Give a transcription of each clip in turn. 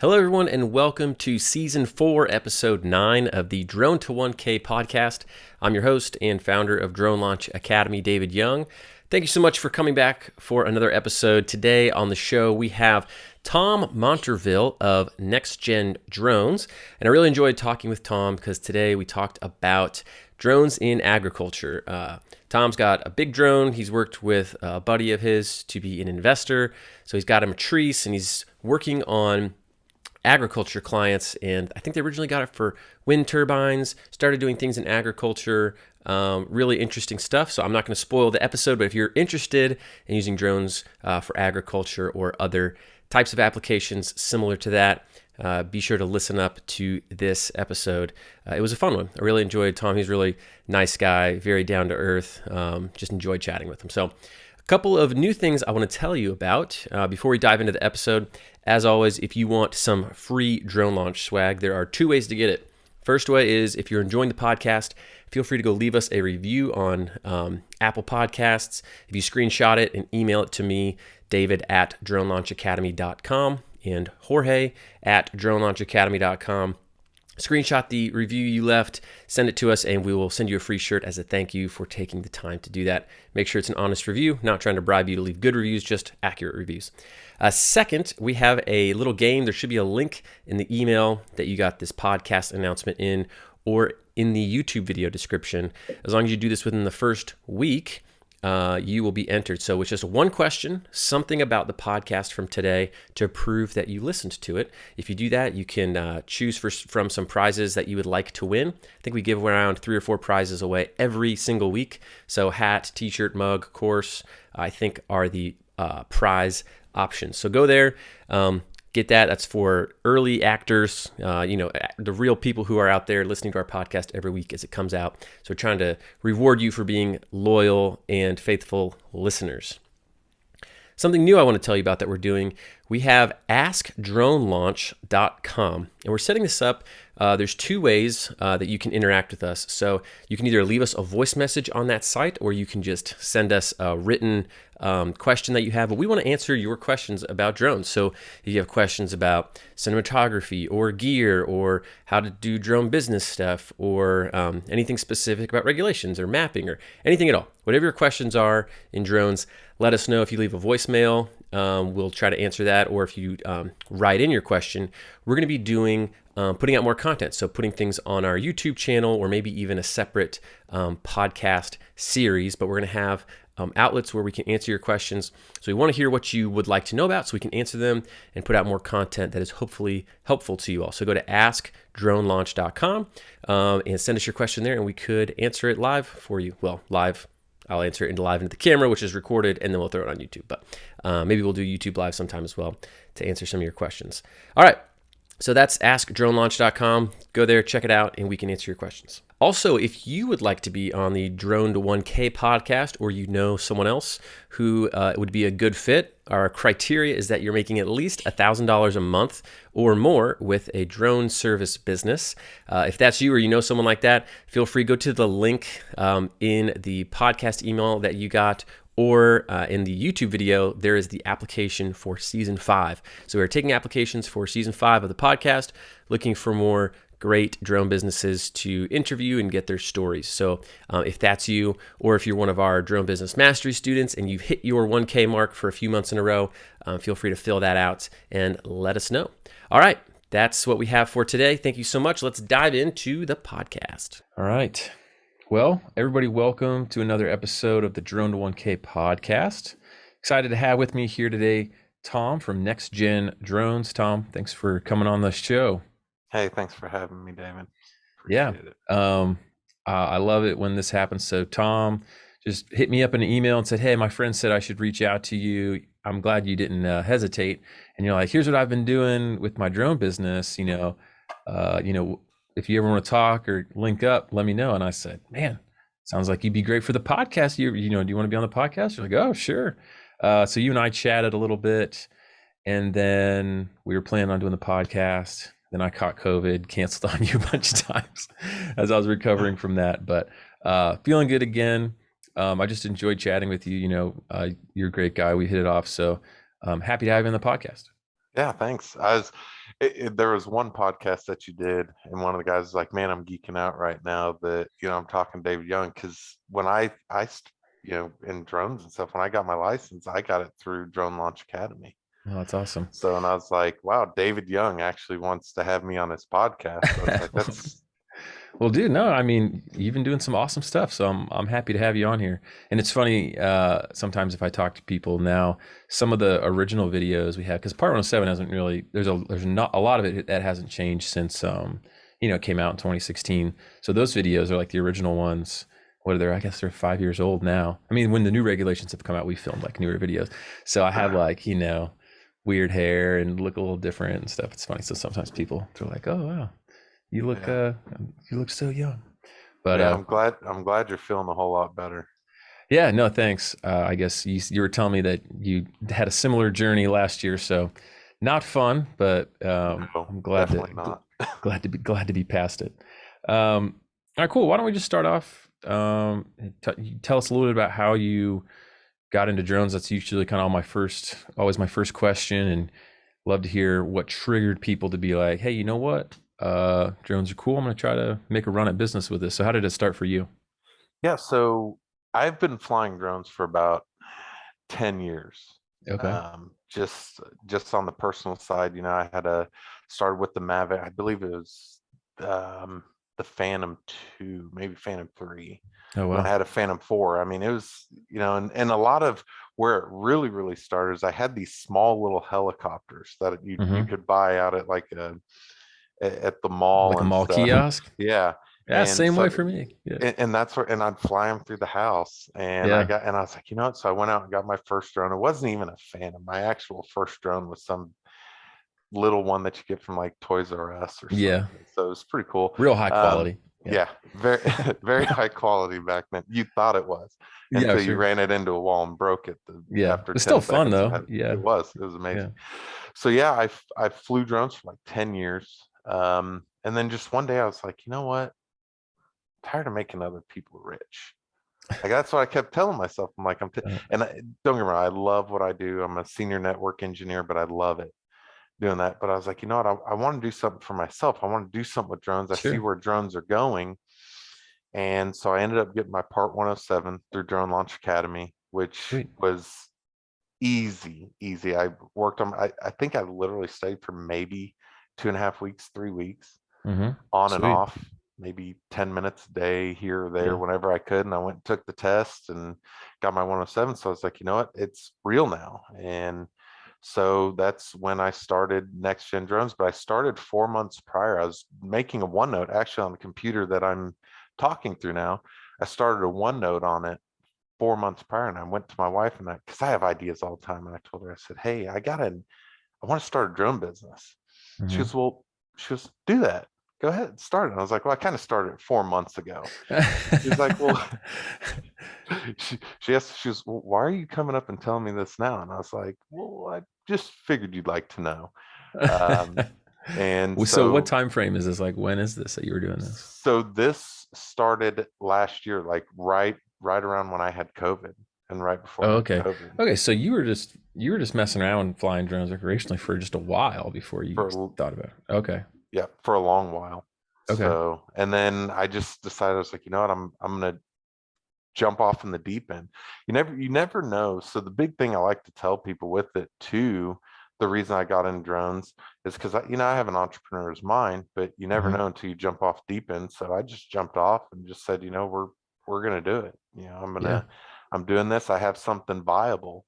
Hello, everyone, and welcome to Season 4, Episode 9 of the Drone to 1K podcast. I'm your host and founder of Drone Launch Academy, David Young. Thank you so much for coming back for another episode. Today on the show, we have Thom Monterville of NexGen Drones. And I really enjoyed talking with Thom because today we talked about drones in agriculture. Thom's got a big drone. He's worked with a buddy of his to be an investor. So he's got a matrice and he's working on agriculture clients, and I think they originally got it for wind turbines, started doing things in agriculture, really interesting stuff. So I'm not going to spoil the episode, but if you're interested in using drones for agriculture or other types of applications similar to that, be sure to listen up to this episode. It was a fun one. I really enjoyed Thom. He's a really nice guy, very down to earth. Just enjoyed chatting with him. So a couple of new things I want to tell you about before we dive into the episode. As always, if you want some free drone launch swag, there are two ways to get it. First way is if you're enjoying the podcast, feel free to go leave us a review on Apple Podcasts. If you screenshot it and email it to me, david@dronelaunchacademy.com and jorge@dronelaunchacademy.com. Screenshot the review you left, send it to us, and we will send you a free shirt as a thank you for taking the time to do that. Make sure it's an honest review, not trying to bribe you to leave good reviews, just accurate reviews. Second, we have a little game. There should be a link in the email that you got this podcast announcement in, or in the YouTube video description. As long as you do this within the first week, you will be entered. So it's just one question, something about the podcast from today to prove that you listened to it. If you do that, you can choose from some prizes that you would like to win. I think we give around 3 or 4 prizes away every single week. So hat, t-shirt, mug, course, I think are the prize options. So go there, get that. That's for early actors, the real people who are out there listening to our podcast every week as it comes out. So we're trying to reward you for being loyal and faithful listeners. Something new I want to tell you about that we're doing, we have askdronelaunch.com, and we're setting this up. There's 2 ways that you can interact with us. So you can either leave us a voice message on that site, or you can just send us a written question that you have. But we want to answer your questions about drones. So if you have questions about cinematography or gear or how to do drone business stuff or anything specific about regulations or mapping or anything at all, whatever your questions are in drones, let us know. If you leave a voicemail, we'll try to answer that. Or if you write in your question, we're going to be doing putting out more content. So putting things on our YouTube channel or maybe even a separate podcast series, but we're going to have outlets where we can answer your questions. So we want to hear what you would like to know about so we can answer them and put out more content that is hopefully helpful to you all. So go to askdronelaunch.com and send us your question there, and we could answer it live for you. Well, live. I'll answer it live into the camera, which is recorded, and then we'll throw it on YouTube. But maybe we'll do YouTube live sometime as well to answer some of your questions. All right. So that's askdronelaunch.com. Go there, check it out, and we can answer your questions. Also, if you would like to be on the Drone to 1K podcast, or you know someone else who would be a good fit, our criteria is that you're making at least $1,000 a month or more with a drone service business. If that's you or you know someone like that, feel free to go to the link in the podcast email that you got, or in the YouTube video, there is the application for Season 5. So we're taking applications for Season 5 of the podcast, looking for more great drone businesses to interview and get their stories. So if that's you, or if you're one of our Drone Business Mastery students and you've hit your 1K mark for a few months in a row, feel free to fill that out and let us know. All right, that's what we have for today. Thank you so much. Let's dive into the podcast. All right. Well, everybody, welcome to another episode of the Drone to 1K podcast. Excited to have with me here today Thom from NexGen Drones. Thom, thanks for coming on the show. Hey, thanks for having me, Damon. Yeah, Appreciate it. I love it when this happens. So Thom just hit me up in an email and said, hey, my friend said I should reach out to you. I'm glad you didn't hesitate. And you're like, here's what I've been doing with my drone business. If you ever want to talk or link up, let me know. And I said, man, sounds like you'd be great for the podcast. Do you want to be on the podcast? You're like, oh, sure. So you and I chatted a little bit, and then we were planning on doing the podcast. Then I caught COVID, canceled on you a bunch of times as I was recovering from that, but feeling good again. I just enjoyed chatting with you. You're a great guy. We hit it off. So happy to have you on the podcast. Yeah, thanks. There was one podcast that you did, and one of the guys was like, "Man, I'm geeking out right now that I'm talking to David Young because when in drones and stuff, when I got my license, I got it through Drone Launch Academy. Oh, that's awesome. So, and I was like, wow, David Young actually wants to have me on his podcast. I was like, that's Well, dude, no, I mean, you've been doing some awesome stuff, so I'm happy to have you on here. And it's funny, sometimes if I talk to people now, some of the original videos we have, because Part 107 hasn't really, there's not a lot of it that hasn't changed since it came out in 2016. So those videos are like the original ones. What are they? I guess they're 5 years old now. I mean, when the new regulations have come out, we filmed like newer videos. So I have like, weird hair and look a little different and stuff. It's funny. So sometimes people they're like, "Oh wow, you look yeah, you look so young." But yeah. I'm glad you're feeling a whole lot better. yeah, no, thanks. I guess you were telling me that you had a similar journey last year, so not fun, but No, I'm definitely not. glad to be past it. All right, cool. Why don't we just start off? You tell us a little bit about how you got into drones. That's usually kind of always my first question, and love to hear what triggered people to be like, "Hey, you know what? Drones are cool. I'm gonna try to make a run at business with this." So, how did it start for you? Yeah, so I've been flying drones for about 10 years. Okay. Just on the personal side, I had started with the Mavic. I believe it was the Phantom 2, maybe Phantom 3. Oh And then I wow. had a Phantom 4. I mean, it was, and a lot of where it really, really started is I had these small little helicopters that you Mm-hmm. could buy out at at the mall Like a and mall stuff. kiosk. Yeah. Yeah, And same way so for me. Yeah. and that's where and I'd fly them through the house Yeah. and I was like, you know what? So I went out and got my first drone. It wasn't even a Phantom. My actual first drone was some little one that you get from like Toys R Us or Yeah. something. So it was pretty cool. Real high Um, quality. Yeah. yeah, very very high quality back then. You thought it was Yeah, until you sure. ran it into a wall and broke it Yeah. after It's 10 still fun seconds of though. it. Yeah. It was Yeah. amazing. So yeah, I flew drones for like 10 years. And then just one day I was like, you know what? I'm tired of making other people rich. Like that's what I kept telling myself. I'm like, Uh, don't get me wrong, I love what I do. I'm a senior network engineer, but I love it doing that. But I was like, you know what? I want to do something for myself. I want to do something with drones. I see sure. where drones are going. And so I ended up getting my Part 107 through Drone Launch Academy, which Sweet. was easy, easy. I think I literally stayed for maybe 2.5 weeks, 3 weeks Mm-hmm. on and Sweet. off, maybe 10 minutes a day here or there, Yeah. whenever I could. And I went and took the test and got my 107. So I was like, you know what? It's real now. And so that's when I started NexGen Drones. But I started 4 months prior. I was making a OneNote actually on the computer that I'm talking through now. I started a OneNote on it 4 months prior, and I went to my wife and because I have ideas all the time, and I told her, I said, "Hey, I want to start a drone business." She Mm-hmm. goes, "Well," she goes, "Do that. Go ahead, start it." And I was like, "Well, I kind of started it 4 months ago." She's like, "Well," she was, "Well, why are you coming up and telling me this now?" And I was like, "Well, I just figured you'd like to know." Um, and Well, so what so, time frame is this? Like, when is this that you were doing this? so this started last year, like right around when I had COVID and right before Oh, I had okay. COVID. Okay, so you were just messing around flying drones recreationally for just a while before you For thought about it. Okay. Yeah, for a long while. Okay. So, and then I just decided I was like, you know what, I'm gonna jump off in the deep end. You never know. So the big thing I like to tell people with it too, the reason I got in drones is because I have an entrepreneur's mind, but you never Hmm. know until you jump off deep end. So I just jumped off and just said, we're gonna do it. Yeah. I'm doing this. I have something viable.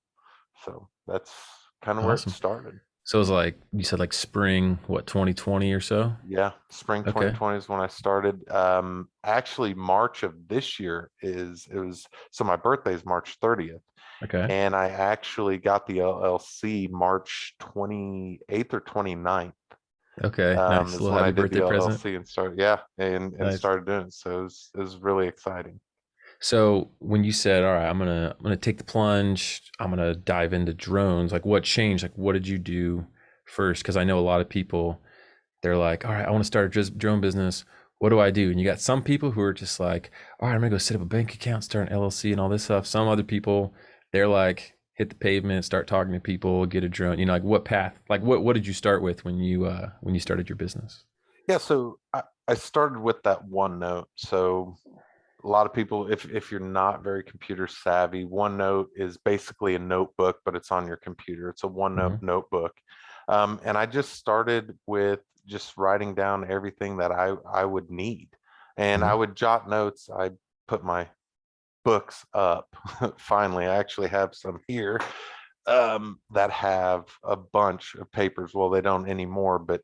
So that's kind of where it Awesome. started. So it was like you said, like spring, what, 2020 or so? Yeah, spring Okay. 2020 is when I started. Actually, March of this year is it was so my birthday is March 30th, Okay. and I actually got the LLC March 28th or 29th. Okay. Nice. A Is little when I happy did birthday the present. LLC and started, yeah, and Nice. started doing it. So it was really exciting. So when you said, "All right, I'm gonna take the plunge. I'm gonna dive into drones," like what changed? Like what did you do first? Because I know a lot of people, they're like, "All right, I want to start a drone business. What do I do?" And you got some people who are just like, "All right, I'm gonna go set up a bank account, start an LLC, and all this stuff." Some other people, they're like, hit the pavement, start talking to people, get a drone? You know, like what path, like what did you start with when you started your business? Yeah, so I started with that OneNote. So a lot of people, if you're not very computer savvy, OneNote is basically a notebook, but it's on your computer. It's a OneNote Hmm. notebook. And I just started with just writing down everything that I would need. And I Hmm. would jot notes. I put my books up. Finally, I actually have some here that have a bunch of papers. Well, they don't anymore, but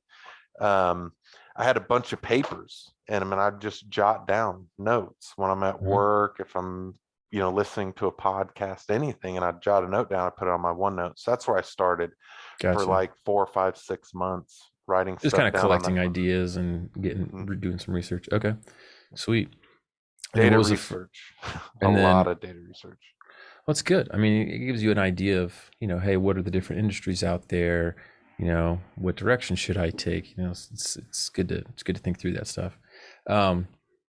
um, I had a bunch of papers and I mean, I just jot down notes when I'm at Hmm. work, if I'm, listening to a podcast, anything, and I jot a note down, I put it on my OneNote. So that's where I started for Gotcha. like 4, 5, 6 months writing Just kind stuff of down on that. collecting ideas and Mhm. doing some research. Okay, sweet. And then what Data was research, a and lot then of data research. that's good. I mean, it gives you an idea of, hey, what are the different industries out there? What direction should I take? It's good to think through that stuff. Um,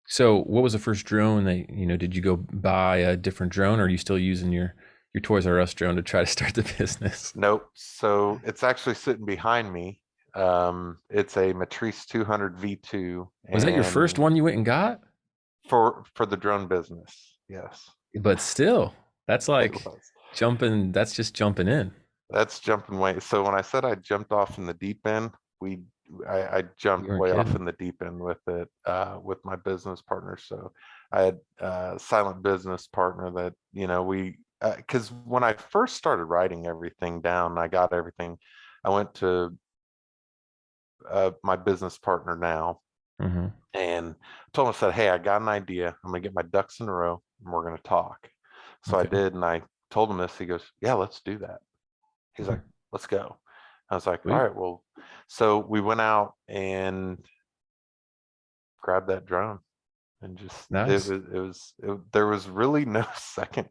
so what was the first drone that, did you go buy a different drone, or are you still using your Toys R Us drone to try to start the business? Nope. So it's actually sitting behind me. It's a Matrice 200 V2, Was that your first and one you went and got? for the drone business, yes, But still, that's it like was. that's just jumping in. That's jumping way. So when I said I jumped off in the deep end, we I You jumped weren't way off kidding. in the deep end with it with my business partner. So I had a silent business partner that we because when I first started writing everything down, I got everything. I went to my business partner now Hmm. and told him, I said, hey, I got an idea. I'm gonna get my ducks in a row and we're gonna talk. So I Okay. did, and I told him this. He goes, yeah, let's do that. He's like, let's go. I was like, all Sweet. right, well, so we went out and grabbed that drone and just Nice. there was really no second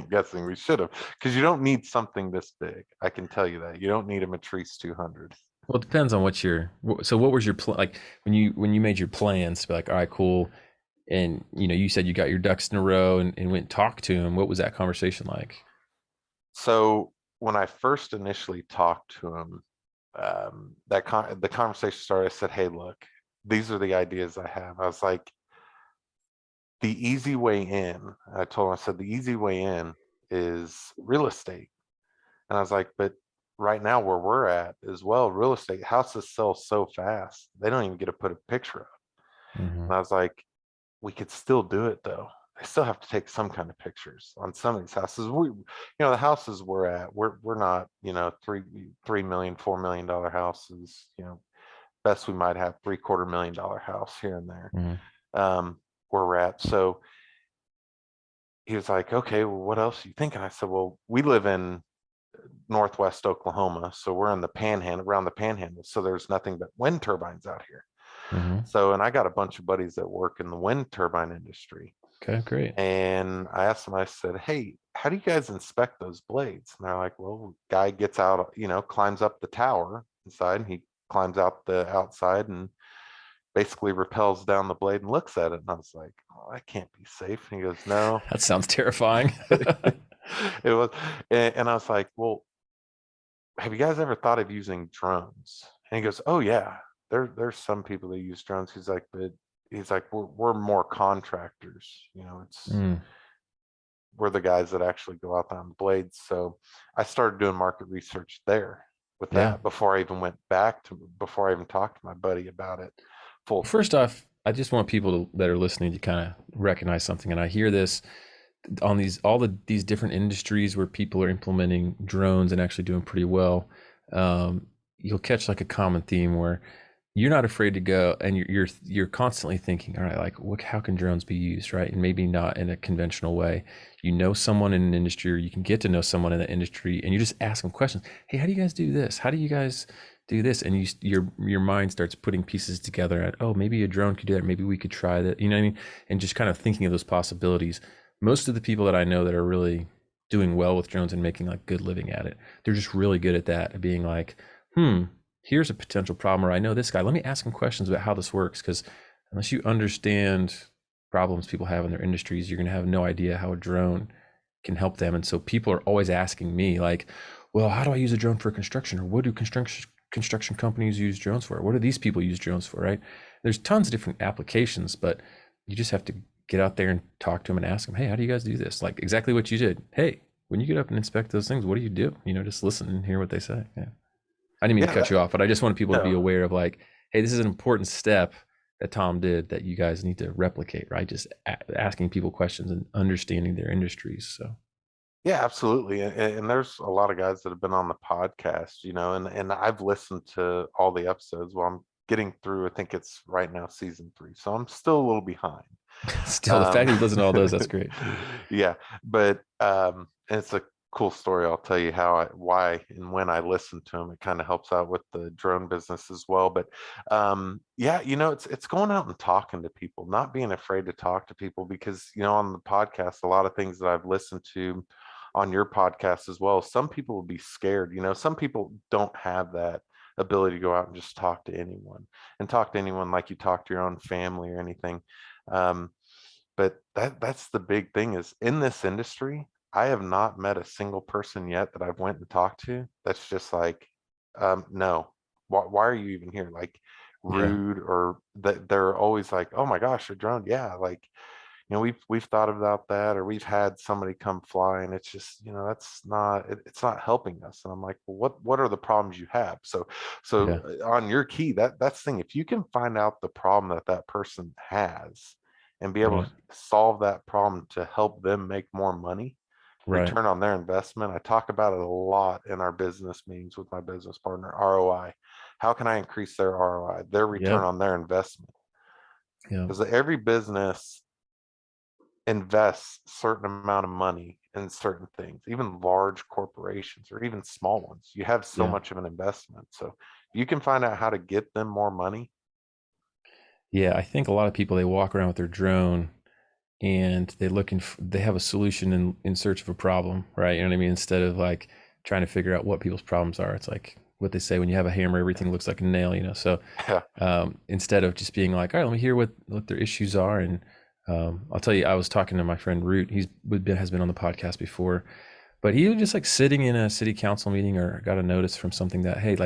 guessing. We should have, because you don't need something this big. I can tell you that. You don't need a Matrice 200. Well, it depends on so what was your plan, like when you made your plans to be like, all right, cool. And you said you got your ducks in a row and went and talked to him. What was that conversation like? So when I first initially talked to him, the conversation started. I said, hey, look, these are the ideas I have. I was like, the easy way in, I told him, I said, the easy way in is real estate. And I was like, but right now where we're at as well, real estate houses sell so fast, they don't even get to put a picture up. Hmm. And I was like, we could still do it though. They still have to take some kind of pictures on some of these houses. The houses we're at, we're not, $3 million, $4 million houses. Best we might have $750,000 house here and there. Hmm. Um, where we're at. So he was like, okay, well, what else are you thinking? I said, well, we live in Northwest Oklahoma, so we're in the panhandle, around the panhandle. So there's nothing but wind turbines out here. Hmm. So, and I got a bunch of buddies that work in the wind turbine industry. Okay, great. And I asked them, I said, hey, how do you guys inspect those blades? And they're like, well, guy gets out, climbs up the tower inside, and he climbs out the outside and basically rappels down the blade and looks at it. And I was like, oh, that can't be safe. And he goes, no. That sounds terrifying. It was, and I was like, well, have you guys ever thought of using drones? And he goes, oh yeah, there's some people that use drones. He's like, but he's like, we're more contractors. It's Mm, we're the guys that actually go out on the blades. So I started doing market research there with yeah. that before I even talked to my buddy about it. Full. First off, I just want people that are listening to kind of recognize something, and I hear this on these different industries where people are implementing drones and actually doing pretty well. You'll catch like a common theme where you're not afraid to go, and you're constantly thinking, all right, like how can drones be used, right? And maybe not in a conventional way. Someone in an industry, or you can get to know someone in that industry, and you just ask them questions. Hey, how do you guys do this? How do you guys do this? And your mind starts putting pieces together. At, oh, maybe a drone could do that. Maybe we could try that. You know what I mean? And just kind of thinking of those possibilities. Most of the people that I know that are really doing well with drones and making like good living at it, they're just really good at that, at being like, here's a potential problem, or I know this guy. Let me ask him questions about how this works. Because unless you understand problems people have in their industries, you're going to have no idea how a drone can help them. And so people are always asking me like, well, how do I use a drone for construction? Or what do construction companies use drones for? What do these people use drones for? Right? There's tons of different applications, but you just have to get out there and talk to them and ask them, hey, how do you guys do this? Like exactly what you did. Hey, when you get up and inspect those things, what do you do? Just listen and hear what they say. Yeah. I didn't mean to Yeah, cut you off, but I just wanted people to be no. aware of like, hey, this is an important step that Tom did that you guys need to replicate, right? Just asking people questions and understanding their industries. So Yeah, absolutely. And there's a lot of guys that have been on the podcast, and I've listened to all the episodes. Well, I'm getting through, I think it's right now season 3. So I'm still a little behind. still, the fact Um, that you listen to all those, that's great. yeah, but and it's a cool story. I'll tell you why, and when I listen to them, it kind of helps out with the drone business as well. But yeah, it's going out and talking to people, not being afraid to talk to people, because on the podcast, a lot of things that I've listened to on your podcast as well, some people will be scared. Some people don't have that ability to go out and just talk to anyone like you talk to your own family or anything. Um, but that's the big thing is in this industry, I have not met a single person yet that I've went and talked to that's just like, no, why are you even here? Like Yeah. rude, or that they're always like, oh my gosh, a drone. Yeah. Like, we've thought about that, or we've had somebody come fly, and it's just, that's not, it's not helping us. And I'm like, well, what are the problems you have? So Yeah. on your key, that's the thing. If you can find out the problem that that person has and be able Right. to solve that problem to help them make more money, Right. return on their investment. I talk about it a lot in our business meetings with my business partner. ROI. How can I increase their ROI, their return Yep. on their investment? Yep. Because every business invest certain amount of money in certain things, even large corporations or even small ones. You have so Yeah. much of an investment. So if you can find out how to get them more money. Yeah. I think a lot of people, they walk around with their drone and they have a solution in search of a problem, right? You know what I mean? Instead of like trying to figure out what people's problems are, it's like what they say, when you have a hammer, everything looks like a nail. So Yeah. instead of just being like, all right, let me hear what their issues are. And I'll tell you, I was talking to my friend Root. Has been on the podcast before, but he was just like sitting in a city council meeting, or got a notice from something that, hey,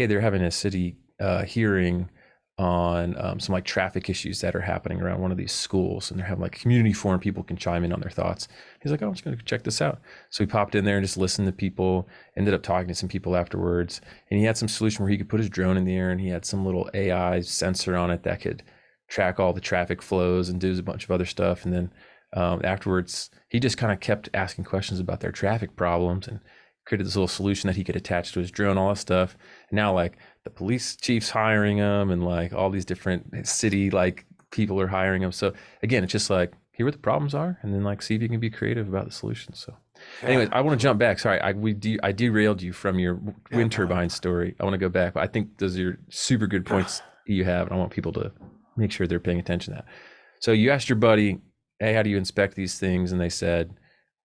they're having a city hearing on some like traffic issues that are happening around one of these schools, and they're having like a community forum. People can chime in on their thoughts. He's like, oh, I'm just going to check this out. So he popped in there and just listened to people, ended up talking to some people afterwards. And he had some solution where he could put his drone in the air, and he had some little AI sensor on it that could track all the traffic flows and do a bunch of other stuff. And then afterwards, he just kind of kept asking questions about their traffic problems and created this little solution that he could attach to his drone, all that stuff. And now, like, the police chief's hiring him, and like all these different city like people are hiring him. So again, it's just like, hear what the problems are, and then like see if you can be creative about the solutions. So, anyways, Yeah, I want to jump absolutely. back. Sorry, I derailed you from your Yeah, wind no. turbine story. I want to go back, but I think those are super good points you have, and I want people to make sure they're paying attention to that. So you asked your buddy, hey, how do you inspect these things? And they said,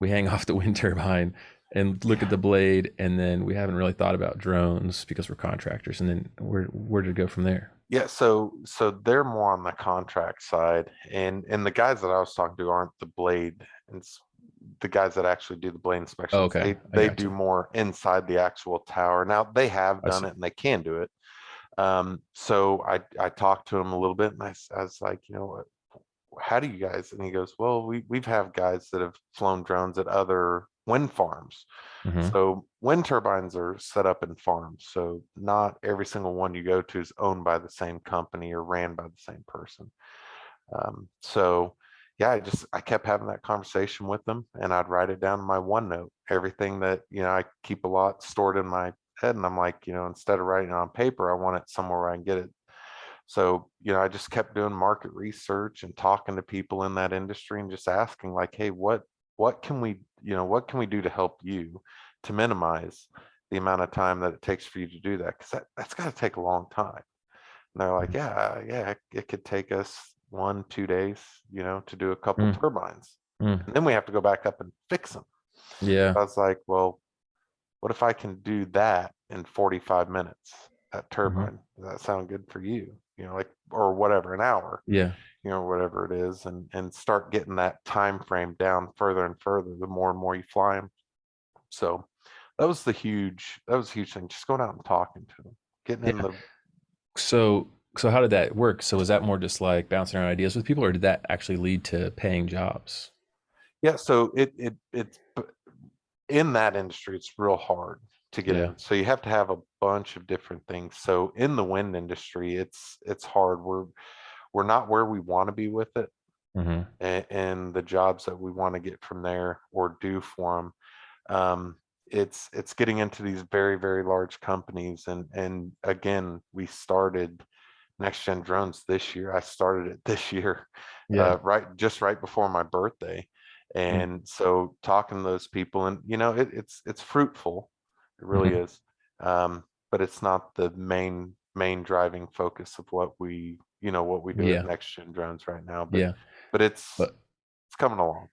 we hang off the wind turbine and look at Yeah. the blade, and then we haven't really thought about drones because we're contractors. And then where did it go from there? Yeah, so they're more on the contract side, and the guys that I was talking to aren't the blade. It's the guys that actually do the blade Oh, inspections. okay, I They got do you. more inside the actual tower. Now they have I done see. it and they can do it. So I talked to him a little bit, and I was like, how do you guys? And he goes, well, we've have guys that have flown drones at other wind farms. Mm-hmm. So wind turbines are set up in farms. So not every single one you go to is owned by the same company or ran by the same person. So yeah, I kept having that conversation with them, and I'd write it down in my OneNote, everything that, I keep a lot stored in my head. And I'm like, instead of writing it on paper, I want it somewhere where I can get it. So, I just kept doing market research and talking to people in that industry and just asking like, hey, what can we do to help you to minimize the amount of time that it takes for you to do that? Because that's got to take a long time. And they're like, yeah, it could take us 1, 2 days, to do a couple Mm-hmm. turbines. Mm-hmm. And then we have to go back up and fix them. Yeah. I was like, well, what if I can do that in 45 minutes, that Mm-hmm. turbine? Does that sound good for you? Like, or whatever, an hour. Yeah. whatever it is, and start getting that time frame down further and further the more and more you fly them. So that was a huge thing. Just going out and talking to them, getting in Yeah. the So how did that work? So was that more just like bouncing around ideas with people, or did that actually lead to paying jobs? yeah. So it's in that industry, it's real hard to get Yeah. in. So you have to have a bunch of different things. So in the wind industry, it's hard. We're not where we want to be with it, Hmm. and the jobs that we want to get from there or do for them. It's getting into these very, very large companies, and again, we started NexGen Drones this year. I started it this year, Yeah. right before my birthday. Mm. And so talking to those people, and it's fruitful. It really Hmm. is. But it's not the main driving focus of what we do at Yeah. NexGen Drones right now. But Yeah. but it's But it's coming along.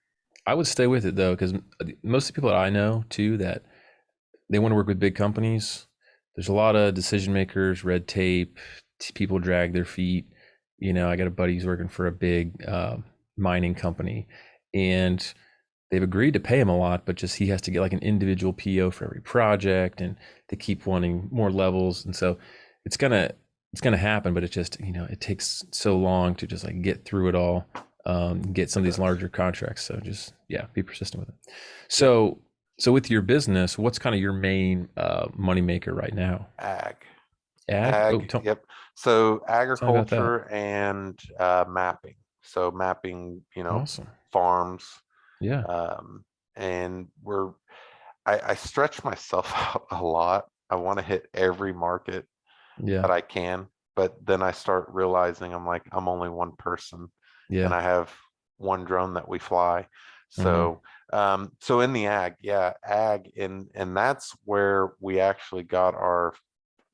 I would stay with it though, because most of the people that I know too that they want to work with big companies. There's a lot of decision makers, red tape, people drag their feet. I got a buddy who's working for a big mining company, and they've agreed to pay him a lot, but just he has to get like an individual PO for every project, and they keep wanting more levels, and so it's gonna it's gonna happen, but it just it takes so long to just like get through it all, get some It of these does. larger contracts. So just yeah, be persistent with it. Yep. So with your business, what's kind of your main money maker right now? Ag. Ag? Oh, Yep. So tell me about that. agriculture and mapping. So mapping, Awesome. farms. Yeah. Um, and I stretch myself out a lot. I want to hit every market Yeah. that I can, but then I start realizing I'm like, I'm only one person and Yeah. I have one drone that we fly. Hmm. So in the ag, yeah, ag, and that's where we actually got our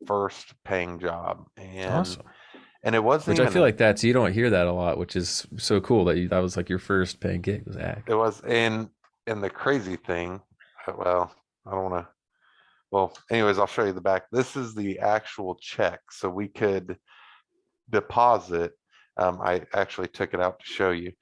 first paying job. And Awesome. and it wasn't Which I even feel a like you don't hear that a lot, which is so cool that was like your first paying gig was ag. it was and the crazy thing, well, I don't want to, well, anyways, I'll show you the back. This is the actual check. So we could deposit. I actually took it out to show you.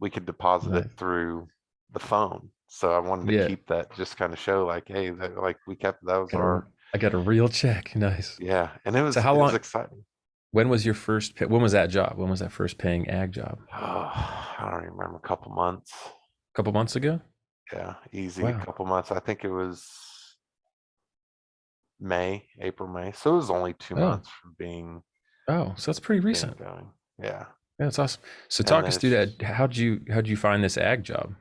We could deposit it Nice. through the phone. So I wanted to Yeah. keep that, just kind of show like, hey, like we kept, that was Got a our, I got a real check. Nice. yeah. And it So was how it was long exciting. when was your first when was that job? When was that first paying ag job? Oh, I don't even remember, a couple months. A couple months ago? Yeah, easy, a Wow. couple months. I think it was April, May. So it was only two Oh. months from Oh, so that's pretty being recent. going. Yeah. Yeah, that's awesome. So And talk then us it's through just that. How'd you find this ag job?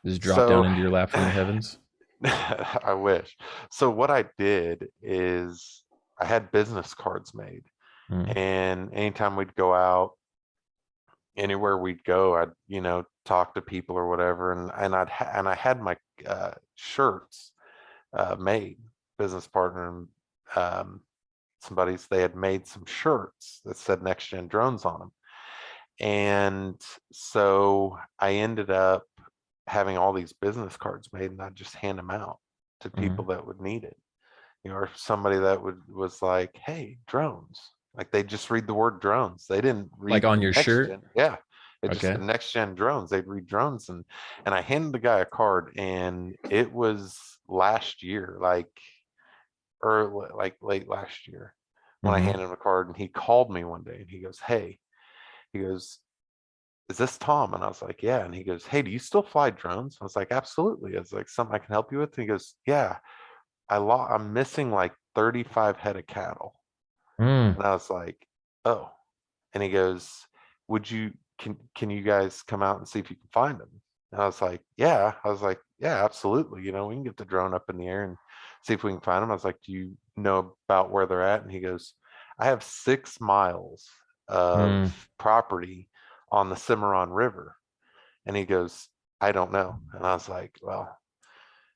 Just drop down so into your lap from the heavens? I wish. So what I did is I had business cards made, Mm, and anytime we'd go out, anywhere we'd go, I'd talk to people or whatever, and I had my shirts made. Business partner and somebody's, they had made some shirts that said NexGen Drones on them, and so I ended up having all these business cards made, and I'd just hand them out to mm. people that would need it. Or somebody that was like, hey, drones. Like they just read the word drones. They didn't Like read on your next shirt? gen. Yeah. It just Okay. said next gen drones. They'd read drones, and I handed the guy a card, and it was last year, or like late last year, when I Hmm. handed him a card, and he called me one day and he goes, hey, he goes, is this Tom? And I was like, yeah. And he goes, hey, do you still fly drones? I was like, absolutely. I was like, something I can help you with? And he goes, yeah, I'm missing like 35 head of cattle. Mm, And I was like, oh. And he goes, would you can you guys come out and see if you can find them? And I was like, yeah. I was like, yeah, absolutely. We can get the drone up in the air and see if we can find them. I was like, do you know about where they're at? And he goes, I have 6 miles of mm, property on the Cimarron River. And he goes, I don't know. And I was like, well,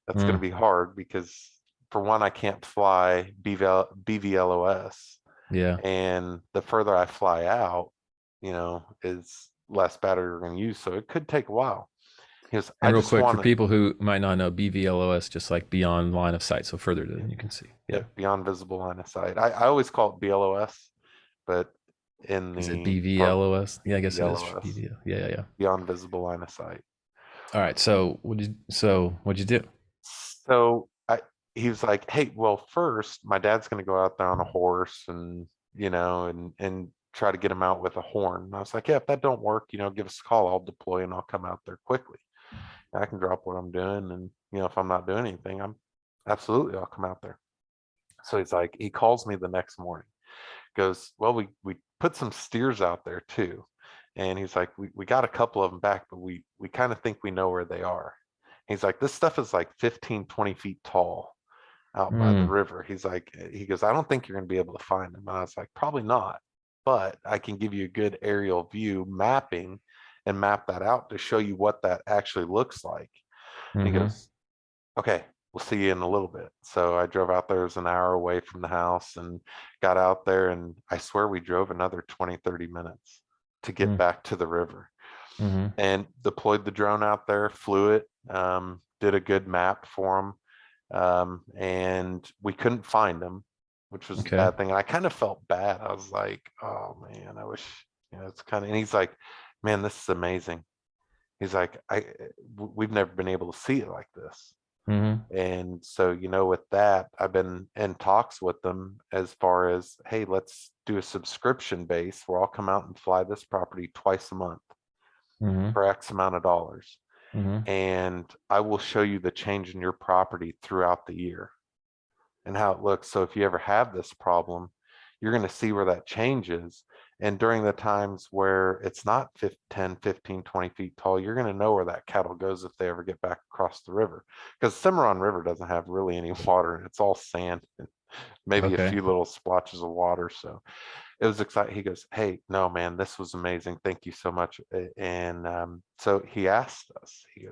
that's going to mm. be hard because, for one, I can't fly BVLOS, Yeah. and the further I fly out, is less battery we're going to use. So it could take a while. He goes, I And real just quick, for want to, people who might not know, BVLOS, just like beyond line of sight, so further than you can see. Yeah. yep, beyond visible line of sight. I always call it BLOS, but in Is it the apartment, BVLOS? Yeah, I guess it is BVLOS, BVL. Yeah, yeah, yeah. beyond visible line of sight. All right. So what'd you do? So he was like, "Hey, well, first, my dad's going to go out there on a horse, and and try to get him out with a horn." And I was like, "Yeah, if that don't work, give us a call. I'll deploy and I'll come out there quickly. I can drop what I'm doing, and if I'm not doing anything, I'll come out there." So he calls me the next morning, goes, "Well, we put some steers out there too." And he's like, we got a couple of them back, but we kind of think we know where they are. He's like, "This stuff is like 15, 20 feet tall out by the Mm, river." He goes, "I don't think you're going to be able to find them." And I was like, "Probably not, but I can give you a good aerial view mapping and map that out to show you what that actually looks like." And he mm-hmm. goes, "Okay, we'll see you in a little bit." So I drove out there. It was an hour away from the house, and got out there, and I swear we drove another 20, 30 minutes to get Mm, back to the river, mm-hmm. and deployed the drone out there, flew it, did a good map for him. And we couldn't find him, which was a Okay. bad thing. And I kind of felt bad. I was like, "Oh man, I wish, it's kind of," and he's like, "Man, this is amazing." He's like, we've never been able to see it like this." Mm-hmm. And so, with that, I've been in talks with them as far as, "Hey, let's do a subscription base where I'll come out and fly this property twice a month Mm-hmm. for X amount of dollars. Mm-hmm. And I will show you the change in your property throughout the year and how it looks. So if you ever have this problem, you're going to see where that changes. And during the times where it's not 10, 15, 20 feet tall, you're going to know where that cattle goes if they ever get back across the river. Because Cimarron River doesn't have really any water, and it's all sand and maybe a Okay. few little splotches of water. So it was exciting. He goes, "Hey, no, man, this was amazing. Thank you so much." And so he asked us, he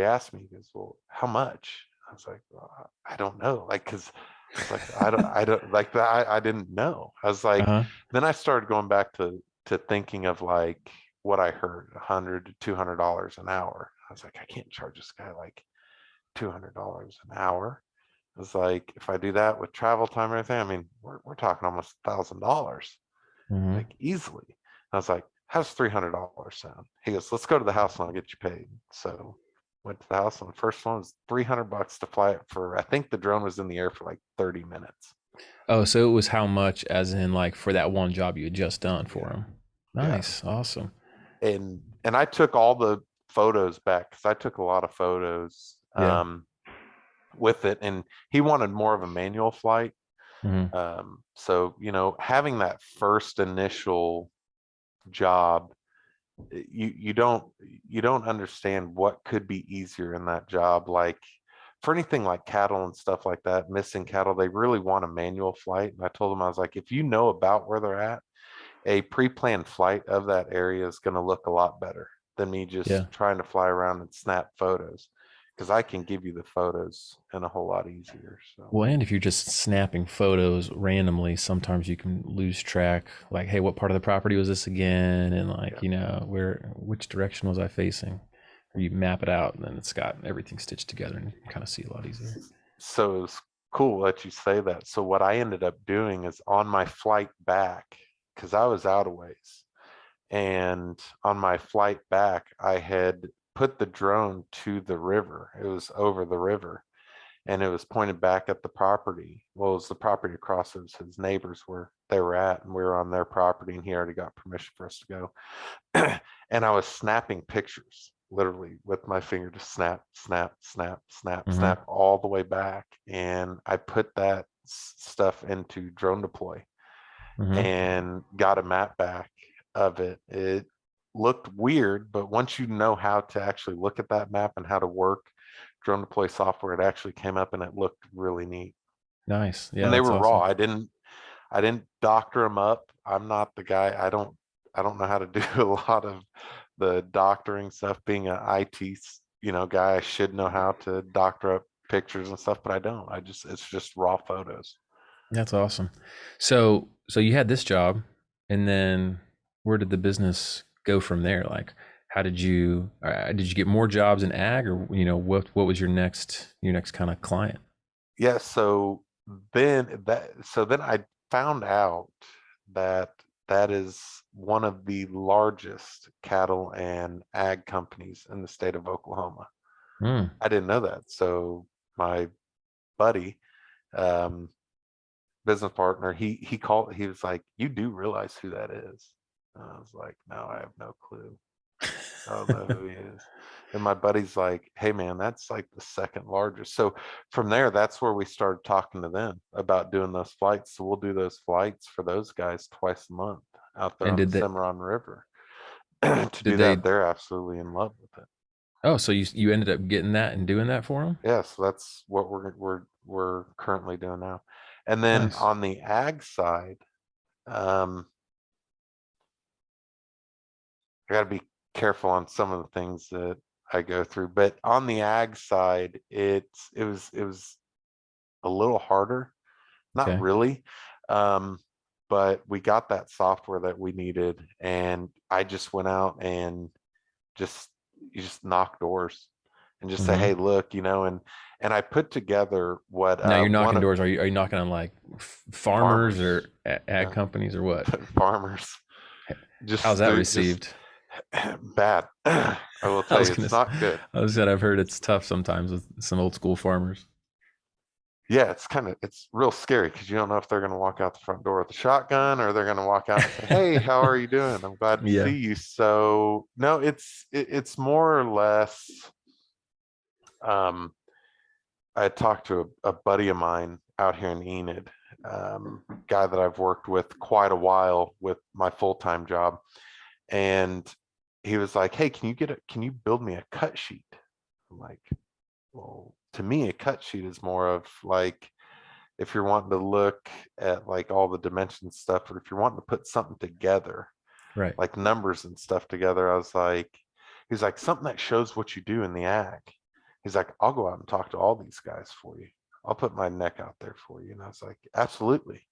asked me, he goes, "Well, how much?" I was like, "Well, I don't know." Like, cause it's like, I don't like that. I didn't know. I was like, Uh-huh. then I started going back to thinking of like what I heard, $100 to $200 an hour. I was like, I can't charge this guy like $200 an hour. It's like, if I do that with travel time and everything, I mean, we're talking almost $1,000, Mm-hmm. like easily. I was like, "How's $300 sound?" He goes, "Let's go to the house and I'll get you paid." So went to the house, and the first one was $300 to fly it for. I think the drone was in the air for like 30 minutes. Oh, so it was how much as in like for that one job you had just done for Yeah, him. yeah. Nice. Awesome. And I took all the photos back because I took a lot of photos Yeah. with it, and he wanted more of a manual flight. Mm-hmm. So having that first initial job, you don't understand what could be easier in that job. Like for anything like cattle and stuff like that, missing cattle, they really want a manual flight. And I told them, I was like, if you know about where they're at, a pre-planned flight of that area is going to look a lot better than me just Yeah. trying to fly around and snap photos, because I can give you the photos and a whole lot easier. So Well, and if you're just snapping photos randomly, sometimes you can lose track. Like, hey, what part of the property was this again? And like, yeah. which direction was I facing? Or you map it out, and then it's got everything stitched together, and you can kind of see a lot easier. So it was cool that you say that. So what I ended up doing is on my flight back, because I was out of ways, and on my flight back, I had put the drone to the river. It was over the river, and it was pointed back at the property. Well, it was the property across. It was his neighbors where they were at, and we were on their property, and he already got permission for us to go. And I was snapping pictures literally with my finger, to snap, snap, snap, snap, Mm-hmm. snap all the way back. And I put that stuff into drone deploy Mm-hmm. and got a map back of it. It looked weird, but once you know how to actually look at that map and how to work drone deploy software, it actually came up and it looked really neat. Nice. Yeah, And they that's were raw. awesome. I didn't doctor them up. I'm not the guy. I don't know how to do a lot of the doctoring stuff. Being an IT, guy, I should know how to doctor up pictures and stuff, but I don't. It's just raw photos. That's awesome. So you had this job, and then where did the business go from there? Like, how did you get more jobs in ag, or what was your next kind of client? Yeah. So then I found out that that is one of the largest cattle and ag companies in the state of Oklahoma. Hmm. I didn't know that. So my buddy, um, business partner, he called, he was like, "You do realize who that is?" And I was like, "No, I have no clue. I don't know who he is." And my buddy's like, "Hey man, that's like the second largest." So from there, that's where we started talking to them about doing those flights. So we'll do those flights for those guys twice a month out there And on the did that, Cimarron River. To did do that, they, they're absolutely in love with it. oh, so you ended up getting that and doing that for them? Yeah, so that's what we're currently doing now. And then Nice. on the ag side, um, I got to be careful on some of the things that I go through. But on the ag side, it was a little harder. Not Okay. really. Um, but we got that software that we needed, and I just went out and just you just knock doors and just say, Hmm. "Hey, look, and I put together what Now you're one knocking of doors. Are you knocking on like farmers farmers, or ag yeah, companies or what? farmers, How's just that they're just received? bad. I will I tell was you, gonna, it's not good. I was said I've heard it's tough sometimes with some old school farmers. Yeah, it's real scary because you don't know if they're going to walk out the front door with a shotgun or they're going to walk out and say, "Hey, how are you doing? I'm glad to see Yeah. you." So no, it's more or less. Um, I talked to a buddy of mine out here in Enid, guy that I've worked with quite a while with my full-time job, and he was like, "Hey, can you build me a cut sheet?" I'm like, "Well, to me, a cut sheet is more of like if you're wanting to look at like all the dimensions stuff, or if you're wanting to put something together, Right. like numbers and stuff together." I was like, he's like, "Something that shows what you do in the ag." He's like, "I'll go out and talk to all these guys for you. I'll put my neck out there for you." And I was like, "Absolutely."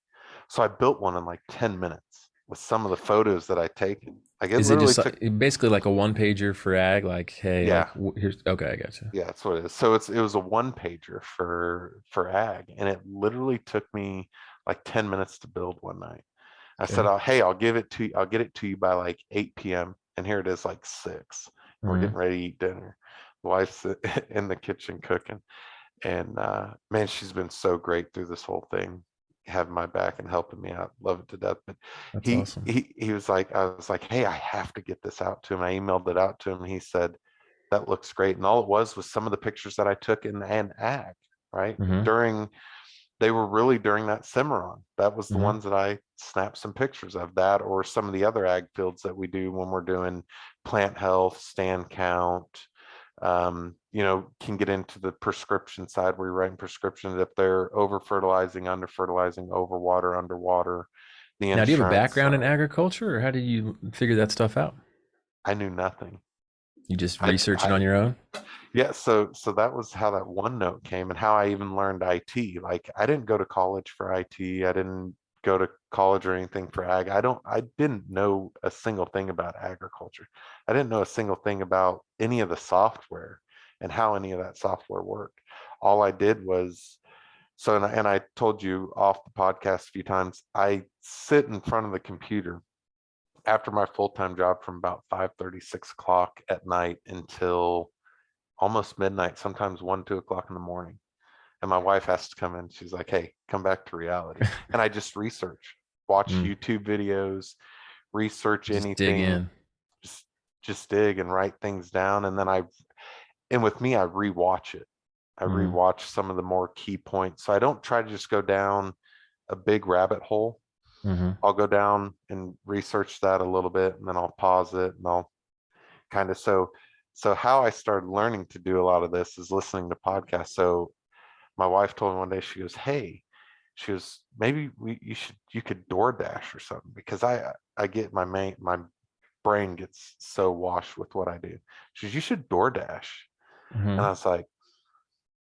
So I built one in like 10 minutes with some of the photos that I taken. Like it Is it literally just took, basically like a one pager for ag? Like, hey, like yeah, here's okay, I got you. yeah, that's what it is. So it was a one pager for ag, and it literally took me like 10 minutes to build one night. I said, Okay. Hey, I'll give it to you. I'll get it to you by like 8 p.m. And here it is like 6. And we're getting Hmm. ready to eat dinner. The wife's in the kitchen cooking. And man, she's been so great through this whole thing, having my back and helping me out. Love it to death. But That's awesome. he was like, I was like, "Hey, I have to get this out to him." I emailed it out to him. He said, "That looks great." And all it was some of the pictures that I took in an ag, right? Hmm. They were really during that Cimarron. That was the Hmm. ones that I snapped some pictures of, that or some of the other ag fields that we do when we're doing plant health, stand count. Can get into the prescription side where you're writing prescriptions if they're over fertilizing, under fertilizing, over water, underwater, the Now, do you have a insurance background in side. agriculture, or how did you figure that stuff out? I knew nothing. You just I, researching I on your own? Yeah, so that was how that OneNote came and how I even learned IT. Like I didn't go to college for IT. I didn't go to college or anything for ag. I didn't know a single thing about agriculture. I didn't know a single thing about any of the software and how any of that software worked. All I did was and I told you off the podcast a few times, I sit in front of the computer after my full-time job from about 5:30, 6 o'clock at night until almost midnight, sometimes 1, 2 o'clock in the morning. And my wife has to come in. She's like, "Hey, come back to reality." And I just research, watch Mm, YouTube videos, research just dig anything, in. just just dig and write things down. And then and with me, I rewatch it. I Mm, rewatch some of the more key points. So I don't try to just go down a big rabbit hole. hmm. I'll go down and research that a little bit, and then I'll pause it and I'll kind of so how I started learning to do a lot of this is listening to podcasts. So my wife told me one day, she goes, "Hey," she goes, "maybe you could DoorDash or something," because I get my brain gets so washed with what I do. She goes, "You should DoorDash." And Hmm. I was like,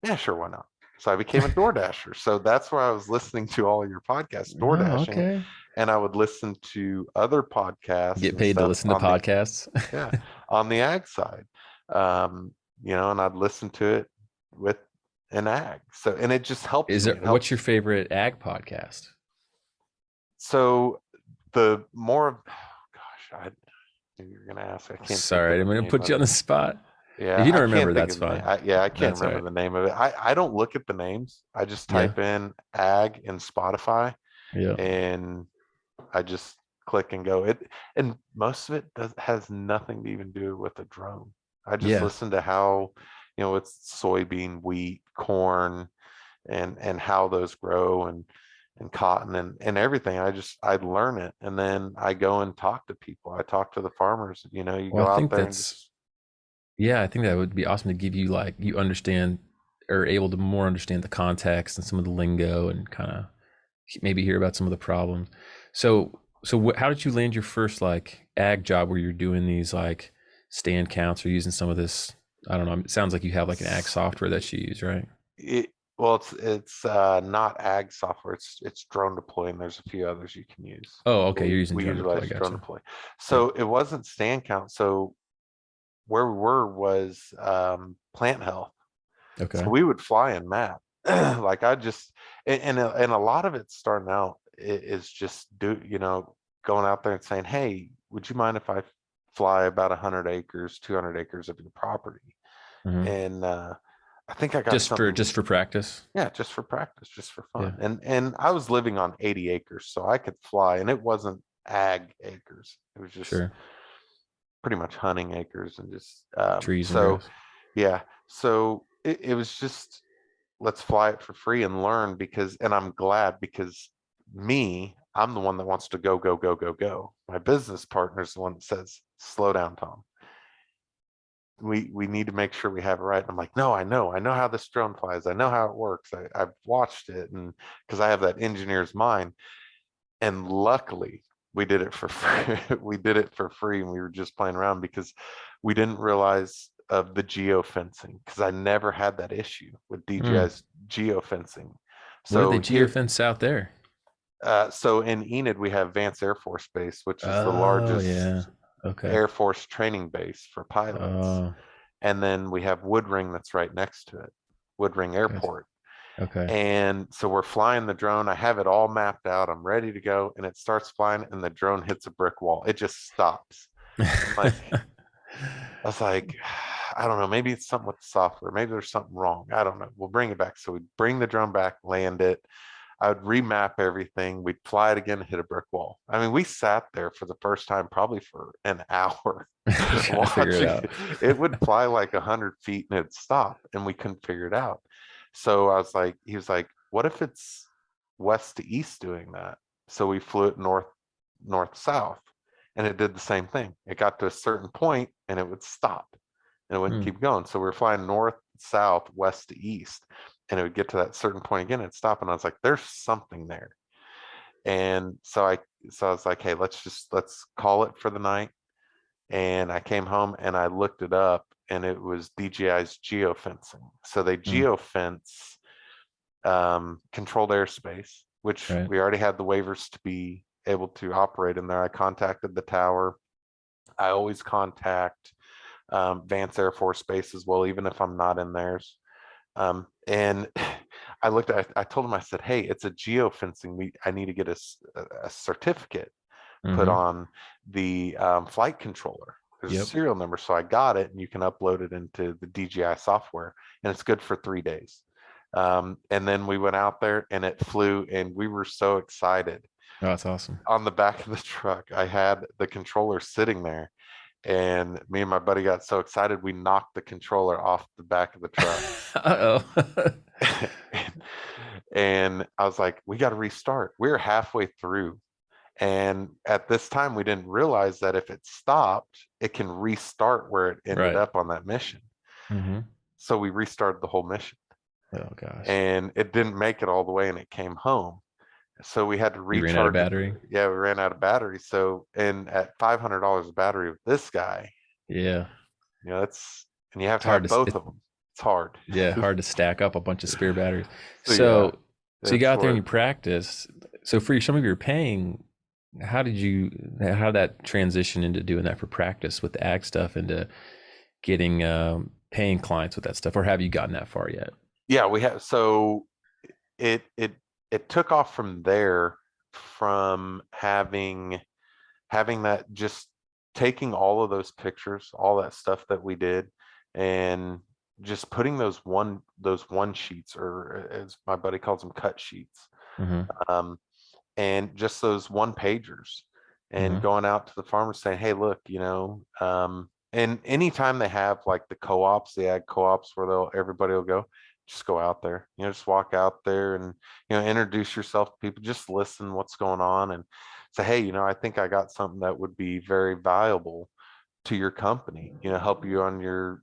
"Yeah, sure, why not?" So I became a DoorDasher. So that's where I was listening to all of your podcasts, Oh, DoorDashing it. okay. And I would listen to other podcasts Get and paid to stuff listen to podcasts. yeah, on the ag side. And I'd listen to it with an ag. So, and it just helps Is me. there, It what's helps. your favorite ag podcast? So the more, gosh, I knew you were gonna ask. I can't think of Sorry, the I'm going to name put you of on the it. spot. Yeah, If you don't I can't remember, think that's of the name. fine. Yeah, I can't That's all remember right. the name of it. I don't look at the names. I just Yeah. type in ag in Spotify Yeah. and I just click and go. It and most of it has nothing to even do with a drone. I just Yeah. listen to how, it's soybean, wheat, corn, and how those grow and cotton and everything. I learn it and then I go and talk to people. I talk to the farmers. You Well, go I out think there and that's, just yeah, I think that would be awesome to give you like, you understand or able to more understand the context and some of the lingo and kind of maybe hear about some of the problems. So how did you land your first like ag job where you're doing these like stand counts or using some of this? I don't know. It sounds like you have like an ag software that you use, right? it, well, it's not ag software. It's drone deploy, and there's a few others you can use. Oh, But okay. You're using we drone deploy. utilize drone Gotcha. deploy. Yeah. So it wasn't stand count. So where we were was plant health. So Okay. we would fly and map. Like I just and a lot of it starting out is just going out there and saying, hey, would you mind if I fly about 100 acres, 200 acres of your property? Hmm. And I think I got something. Just for practice. Yeah, just for practice, just for Yeah. fun. And I was living on 80 acres, so I could fly, and it wasn't ag acres. It was just Sure. pretty much hunting acres and just Trees and so grass. yeah. So it was just let's fly it for free and learn and I'm glad because I'm the one that wants to go, go, go, go, go. My business partner is the one that says, slow down, Tom. We need to make sure we have it right. And I'm like, no, I know how this drone flies. I know how it works. I've watched it, and because I have that engineer's mind. And luckily, we did it for free. We did it for free, and we were just playing around because we didn't realize of the geofencing because I never had that issue with Hmm. DJI's geofencing. Where do So they here, geofence out there? so in Enid, we have Vance Air Force Base, which is the Oh, yeah. largest Okay. Air Force training base for pilots. Oh, And then we have Woodring that's right next to it, Woodring gotcha. Airport. Okay. And so we're flying the drone. I have it all mapped out. I'm ready to go. And it starts flying, and the drone hits a brick wall. It just stops. I'm like, I was like, I don't know. Maybe it's something with the software. Maybe there's something wrong. I don't know. We'll bring it back. So we bring the drone back, land it. I would remap everything. We'd fly it again, hit a brick wall. I mean, we sat there for the first time probably for an hour Trying to figure it watching out. it. It would fly like 100 feet and it'd stop, and we couldn't figure it out. So he was like, what if it's west to east doing that? So we flew it north, south, and it did the same thing. It got to a certain point and it would stop and it wouldn't Hmm. keep going. So we were flying north, south, west to east, and it would get to that certain point again and stop. And I was like, there's something there. And so I was like, hey, let's call it for the night. And I came home and I looked it up, and it was DJI's geofencing. So they Hmm. geofence controlled airspace, which Right. we already had the waivers to be able to operate in there. I contacted the tower. I always contact Vance Air Force Base as well, even if I'm not in theirs. And I told him, I said, hey, it's a geofencing. I need to get a certificate put Mm-hmm. on the flight controller. There's a Yep. serial number. So I got it, and you can upload it into the DJI software, and it's good for 3 days. And then we went out there and it flew, and we were so excited. Oh, that's awesome. On the back of the truck, I had the controller sitting there, and me and my buddy got so excited we knocked the controller off the back of the truck. Uh-oh. And I was like, we got to restart. We were halfway through. And at this time, we didn't realize that if it stopped, it can restart where it ended Right. up on that mission. Mm-hmm. So we restarted the whole mission, Oh gosh. and it didn't make it all the way, and it came home. So we had to You ran out of recharge it. battery? Yeah, we ran out of battery. So, and at $500 a battery with this guy, Yeah. and you have It's to hard have to both of them. It's hard. yeah, hard to stack up a bunch of spare batteries. So yeah, So you it's got out there and you worth it. practiced. So for some of your paying, how did that transition into doing that for practice with the ag stuff into getting paying clients with that stuff, or have you gotten that far yet? Yeah, we have. So it it it took off from there. from having that, just taking all of those pictures, all that stuff that we did, and just putting those one sheets, or as my buddy calls them, cut sheets, Mm-hmm. um, and just those one pagers, and Mm-hmm. going out to the farmers saying, hey, look, and anytime they have like the co-ops, the ag co-ops where everybody will go, just go out there, just walk out there and, introduce yourself to people, just listen what's going on, and say, hey, I think I got something that would be very valuable to your company, help you on your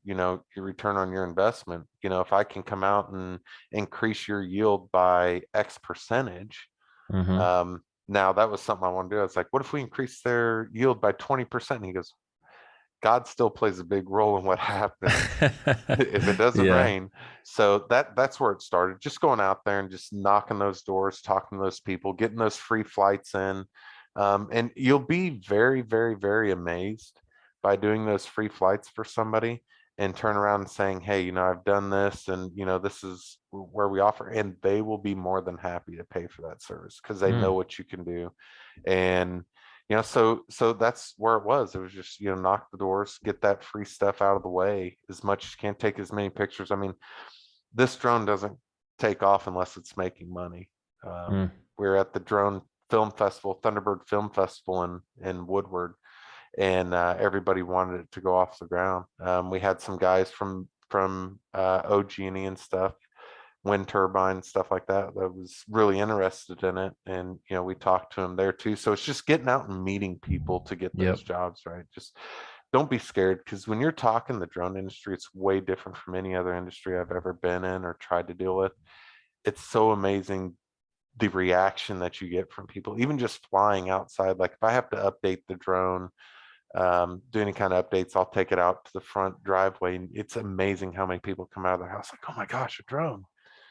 return on your investment. If I can come out and increase your yield by X percentage. Mm-hmm. Now that was something I wanted to do. I was like, what if we increase their yield by 20%? And he goes, God still plays a big role in what happens if it doesn't Yeah. rain. So that's where it started. Just going out there and just knocking those doors, talking to those people, getting those free flights in. And you'll be very, very, very amazed by doing those free flights for somebody and turn around and saying, hey, I've done this, and this is where we offer, and they will be more than happy to pay for that service because they know Mm. what you can do. And so that's where it was. It was just, knock the doors, get that free stuff out of the way as much as you can, take as many pictures. I mean, this drone doesn't take off unless it's making money. Mm. We are at the drone film festival, Thunderbird Film Festival in Woodward, and everybody wanted it to go off the ground. We had some guys from OG&E and stuff, wind turbine, stuff like that, that was really interested in it. And, we talked to them there too. So it's just getting out and meeting people to get those Yep. jobs, right? Just don't be scared, because when you're talking the drone industry, it's way different from any other industry I've ever been in or tried to deal with. It's so amazing the reaction that you get from people, even just flying outside. Like if I have to update the drone, do any kind of updates, I'll take it out to the front driveway, and it's amazing how many people come out of their house like, oh my gosh, a drone.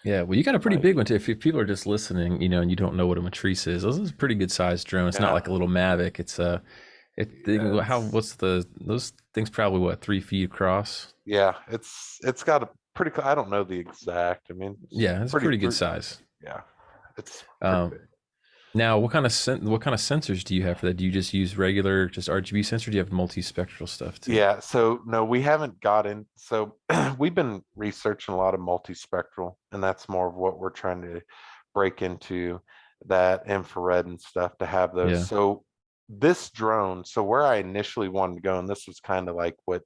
Yeah. Well, you got a pretty Like, big one too. If people are just listening, and you don't know what a matrice is, this is a pretty good sized drone. It's not yeah, like a little Mavic. It's a, it's what's those things probably what, 3 feet across? yeah, it's got a pretty, I don't know the exact. I mean, it's Yeah, it's a pretty, pretty good size. yeah, it's pretty Um, big. Now, what kind of sensors do you have for that? Do you just use regular, just RGB sensor? Do you have multispectral stuff too? Yeah, so no, we haven't got in. So we've been researching a lot of multispectral, and that's more of what we're trying to break into, that infrared and stuff, to have those. Yeah. So this drone, so where I initially wanted to go, and this was kind of like what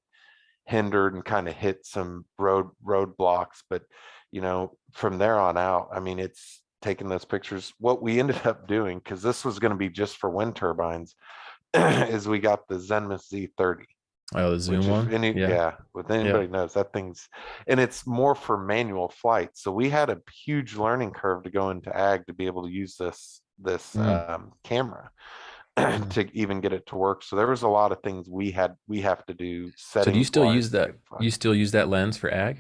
hindered and kind of hit some roadblocks, but from there on out, I mean, it's taking those pictures. What we ended up doing, because this was going to be just for wind turbines, is we got the Zenith Z30, Oh, the Zoom which if one. Yeah. with Yeah. anybody knows, that thing's, and it's more for manual flight. So we had a huge learning curve to go into ag to be able to use this Mm. camera Mm. to even get it to work. So there was a lot of things we have to do So do you settings still wise use to that? get it fly. You still use that lens for ag?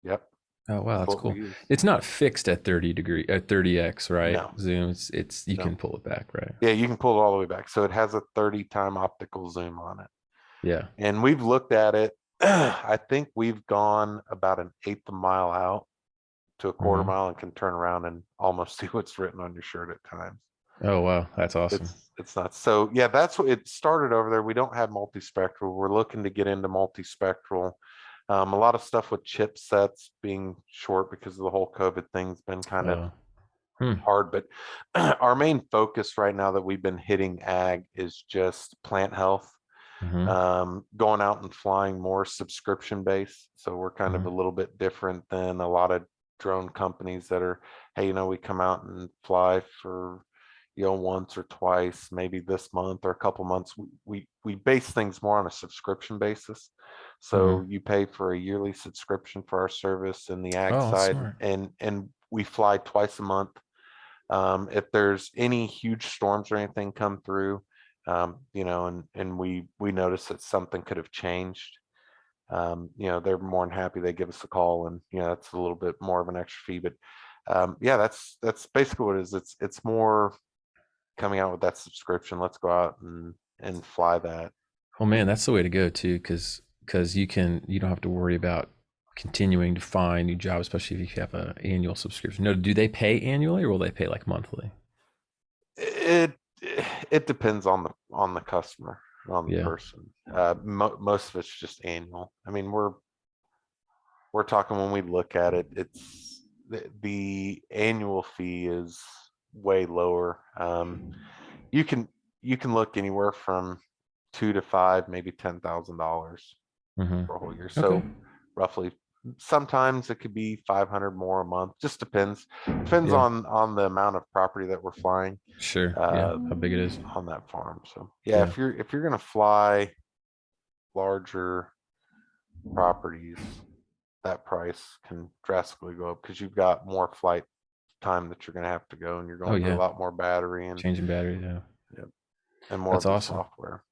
Yep, Oh wow, that's that's what we cool. use. It's not fixed at 30x, right? No, Zoom. It's you no. can pull it back, right? Yeah, you can pull it all the way back. So it has a 30 time optical zoom on it. Yeah. And we've looked at it. I think we've gone about an eighth of a mile out to a quarter Hmm. mile and can turn around and almost see what's written on your shirt at times. Oh wow, that's awesome. It's not, so yeah, that's what it started over there. We don't have multispectral. We're looking to get into multispectral. A lot of stuff with chipsets being short because of the whole COVID thing's been kind of Oh. Hmm. hard, but our main focus right now that we've been hitting ag is just plant health, Hmm. going out and flying more subscription based. So we're kind of Hmm. a little bit different than a lot of drone companies that are, hey, we come out and fly for, once or twice, maybe this month or a couple months. We base things more on a subscription basis. So Hmm. you pay for a yearly subscription for our service in the ag Oh, that's side, smart. and we fly twice a month. If there's any huge storms or anything come through, and we notice that something could have changed, they're more than happy. They give us a call, and that's a little bit more of an extra fee. But yeah, that's basically what it is. It's more coming out with that subscription. Let's go out and fly that. Oh man, that's the way to go too, because you don't have to worry about continuing to find new jobs, especially if you have an annual subscription. No, do they pay annually or will they pay like monthly? It it depends on the customer, on the Yeah. person. Most of it's just annual. I mean, we're talking when we look at it, it's the annual fee is way lower. You can you can look anywhere from 2 to 5, maybe $10,000 Hmm. for a whole year. Okay. So roughly, sometimes it could be 500 more a month. Just depends. Depends Yeah. on the amount of property that we're flying Sure. Yeah. uh, How big it is. on that farm. So yeah, Yeah. if you're gonna fly larger properties, that price can drastically go up because you've got more flight time that you're gonna have to go, and you're Oh going through a yeah. lot more battery and Changing batteries. Yeah. yeah, and more That's of the awesome. software.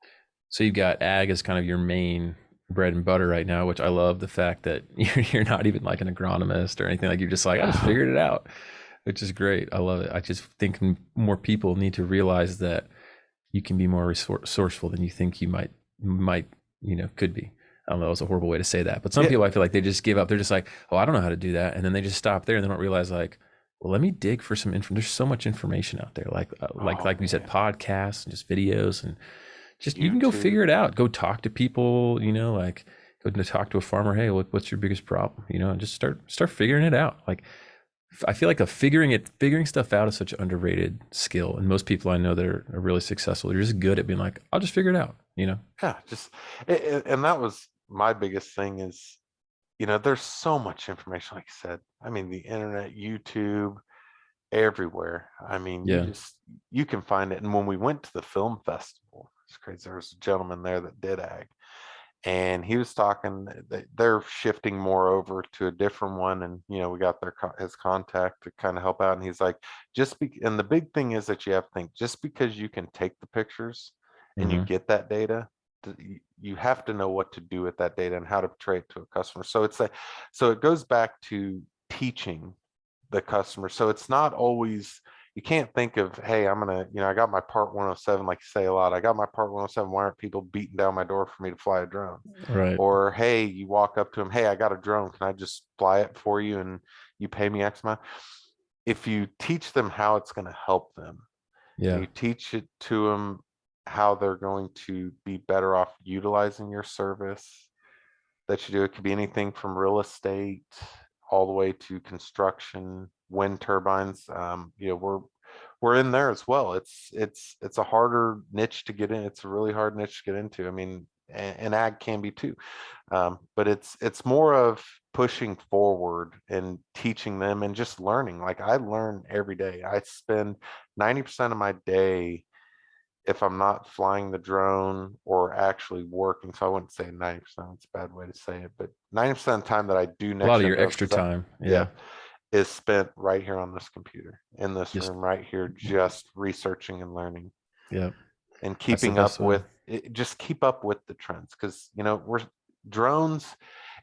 So you've got ag as kind of your main bread and butter right now, which I love the fact that you're not even like an agronomist or anything. Like you're just like, I just figured it out, which is great. I love it. I just think more people need to realize that you can be more resourceful than you think you might, could be. I don't know, it's a horrible way to say that, but some Yeah. people I feel like they just give up. They're just like, oh, I don't know how to do that, and then they just stop there and they don't realize like, well, let me dig for some info. There's so much information out there, like Oh we said, man. podcasts and just videos and just you can go YouTube. figure it out. Go talk to people, like go to talk to a farmer. Hey, what's your biggest problem? And just start figuring it out. Like I feel like figuring stuff out is such an underrated skill, and most people I know that are really successful, they're just good at being like, I'll just figure it out. Yeah, just and that was my biggest thing is, there's so much information, like you said. I mean, the internet, YouTube, everywhere. I mean, Yeah. you can find it. And when we went to the film festival, it's crazy. There was a gentleman there that did ag, and he was talking that they're shifting more over to a different one, and we got his contact to kind of help out. And he's like, and the big thing is that you have to think, just because you can take the pictures and you Hmm. get that data, you have to know what to do with that data and how to portray it to a customer. So so it goes back to teaching the customer. So it's not always, you can't think of, hey, I'm gonna, I got my part 107, like you say a lot. I got my part 107. Why aren't people beating down my door for me to fly a drone? Right. Or hey, you walk up to them, hey, I got a drone. Can I just fly it for you and you pay me X amount? If you teach them how it's going to help them, and Yeah. you teach it to them how they're going to be better off utilizing your service, that you do. It could be anything from real estate all the way to construction, wind turbines. We're in there as well. It's a harder niche to get in. It's a really hard niche to get into. I mean, and ag can be too, but it's more of pushing forward and teaching them and just learning. Like I learn every day. I spend 90% of my day, if I'm not flying the drone or actually working. So I wouldn't say 90%, it's a bad way to say it, but 90% of the time that I do A lot next of gen your drones, extra because I, time. yeah, Yeah. is spent right here on this computer in this Just room right here, just researching and learning yeah. and That's the keeping best up way. with it, just keep up with the trends. Because we're drones,